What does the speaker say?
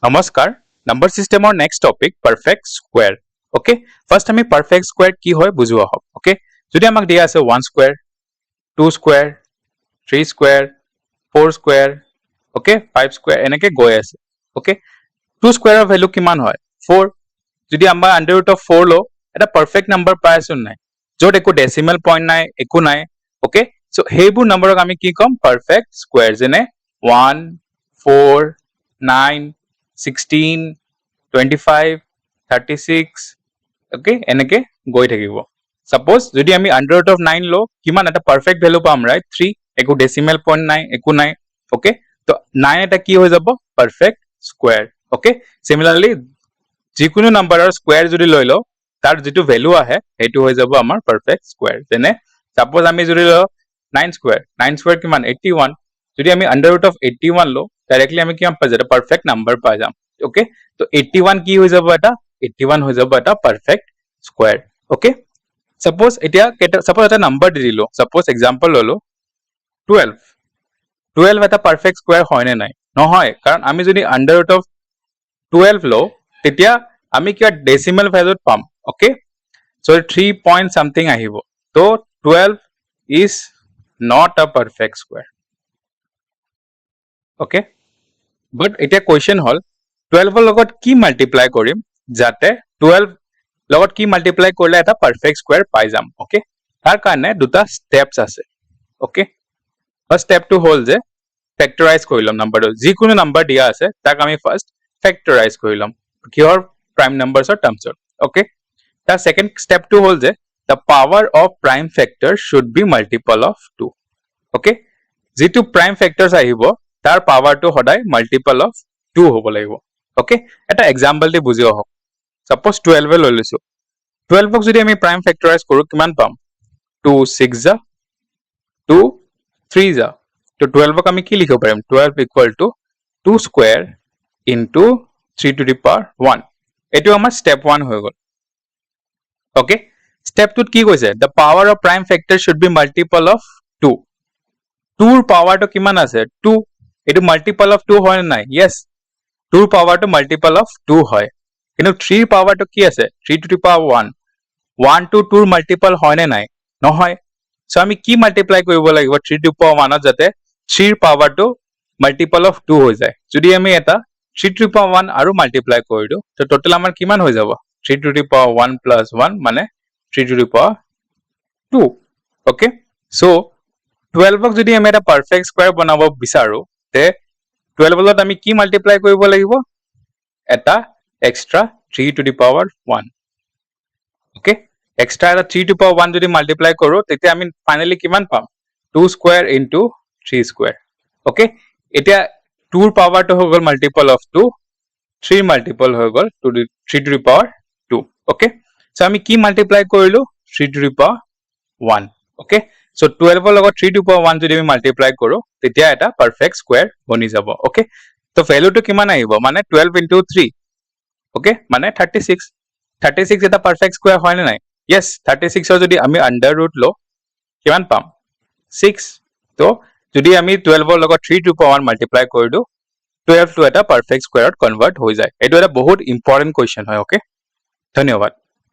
নমস্কাৰ নাম্বাৰ সিস্টেমৰ next topic perfect square okay first আমি পাৰফেক্ট স্কোয়াৰ কি হয় বুঝোৱা হক ওকে যদি আমাক দিয়া আছে 1 square 2 square 3 square 4 square okay 5 square এনেকে গৈ আছে ওকে 2 স্কোয়াৰৰ ভ্যালু কিমান হয় 4 যদি আমাৰ আন্ডাৰ ৰুট অফ 4 লো এটা পাৰফেক্ট নাম্বাৰ পাই আছো নাই যত একো ডেসিমেল পইণ্ট নাই একো নাই ওকে সো হেইবোৰ নম্বৰক আমি কি কম পারফেক্ট স্কোয়ার যেনে 1 4 9 16 25 36 ওকে এনেকে গৈ থাকিব সাপোজ যদি আমি আন্ডার রুট অফ 9 লো কিমান এটা পারফেক্ট ভ্যালু পাম রাইট 3 একো ডেসিমেল পয়েন্ট নাই একো নাই ওকে তো 9 এটা কি হৈ যাব পারফেক্ট স্কোয়ার ওকে সিমিলারলি যিকোনো নাম্বাৰৰ স্কোয়াৰ যদি লৈ লো তাৰ যেটো ভ্যালু আহে এটো হৈ যাব আমাৰ পারফেক্ট স্কোয়ার যেনে সাপোজ আমি যদি লো 9 স্কোয়ার কিমান 81 যদি আমি আন্ডার রুট অফ 81 লো ডাইরেক্টলি আমি কিমান পাই যাম পারফেক্ট নাম্বার পাই যাম ওকে তো 81 কি হৈ যাব এটা 81 হৈ যাব এটা পারফেক্ট স্কোয়ার ওকে সাপোজ এতিয়া সাপোজ এটা নাম্বার দি দিলো সাপোজ এক্সাম্পল ললো 12 এটা পারফেক্ট স্কোয়ার হয় না নাই নহয় কারণ আমি যদি আন্ডার রুট অফ 12 লো তেতিয়া আমি কি ডেসিমেল ভ্যালুত পাম ওকে সো 3 পয়েন্ট সামথিং আহিব তো 12 is not a perfect square okay but এটা কোয়েশ্চন হল 12 এর লগত কি মাল্টিপ্লাই কৰিম যাতে 12 লগত কি মাল্টিপ্লাই কৰিলে এটা পাৰফেক্ট স্কোয়াৰ পাই যাম ওকে তাৰ কাৰণে দুটা স্টেপস আছে ওকে ফাৰ্স্ট স্টেপ টু হল যে ফ্যাক্টৰাইজ কৰিলাম নাম্বাৰটো যিকোনো নাম্বাৰ দিয়া আছে তাক আমি ফাৰ্স্ট ফ্যাক্টৰাইজ কৰিলাম কিহৰ প্ৰাইম নাম্বাৰছৰ টাৰ্মছত ওকে তাৰ সেকেন্ড স্টেপ টু হল যে the power of prime factor should be multiple of 2 okay যেটো প্রাইম ফ্যাক্টরস আহিব তাৰ পাওয়াৰটো সদায় মাল্টিপল অফ 2 হ'ব লাগিব ওকে এটা এক্সাম্পল দি বুজিও হক সাপোজ 12 লৈ লৈছো 12 ক যদি আমি প্রাইম ফ্যাক্টরাইজ কৰো কিমান পাম 2 6 যা 2 3 যা তো 12 ক আমি কি লিখিব পাৰিম 12 equal to 2 square into 3 to the power 1 এটো আমাৰ স্টেপ 1 হৈ গল ওকে স্টেপ 2 কি কৈছে the power of prime factor should be multiple of 2 2 ৰ পাওয়াৰটো কিমান আছে 2 এটো মাল্টিপল অফ 2 হয় নাই yes 2 ৰ পাওয়াৰটো মাল্টিপল অফ 2 হয় কিন্তু 3 ৰ পাওয়াৰটো কি আছে 3 টু দি পাওয়াৰ 1 1 টু 2 ৰ মাল্টিপল হয় নে নাই নহয় সো আমি কি মাল্টিপ্লাই কৰিব লাগিব 3 টু দি পাওয়াৰ 1 যাতে 3 ৰ পাওয়াৰটো মাল্টিপল অফ 2 হৈ যায় যদি আমি এটা 3 টু দি পাওয়ার 1 আৰু মাল্টিপ্লাই কৰি দিও তো টোটাল আমাৰ কিমান হৈ যাব 3 টু দি পাওয়ার 1 প্লাস 1 মানে 3 to the power 2 okay so 12 ক যদি আমি এটা পারফেক্ট স্কয়ার বনাব বিচাৰো তে 12 লত আমি কি মাল্টিপ্লাই কৰিব লাগিব এটা extra 3 to the power 1 okay extra এটা 3 to the power 1 যদি মাল্টিপ্লাই কৰো তেতিয়া আমি ফাইনালি কিমান পাম 2 স্কয়াৰ ইনটু 3 স্কয়াৰ okay এতিয়া 2 ৰ পাওয়াৰটো হৈ গল মাল্টিপল অফ 2 3 মাল্টিপল হৈ গল 3 to the power 2 okay so আমি কি মাল্টিপ্লাই কৰিলো 3 to the power 1 okay so 12 ৰ লগত 3 to the power 1 যদি আমি মাল্টিপ্লাই কৰো তেতিয়া এটা পারফেক্ট স্কয়ার বনি যাব okay তো ভ্যালুটো কিমান আহিব মানে 12 into 3 okay মানে 36 এটা পারফেক্ট স্কয়ার হয় না নাই yes 36 ৰ যদি আমি আন্ডাৰ ৰুট লো কিমান পাম 6 তো যদি আমি 12 ৰ লগত 3 to the power 1 মাল্টিপ্লাই কৰি দিও 12 টো এটা পাৰফেক্ট স্কয়াৰত কনভাৰ্ট হৈ যায় এটো এটা বহুত ইম্পৰ্টেন্ট কোৱেশ্চন হয় okay ধন্যবাদ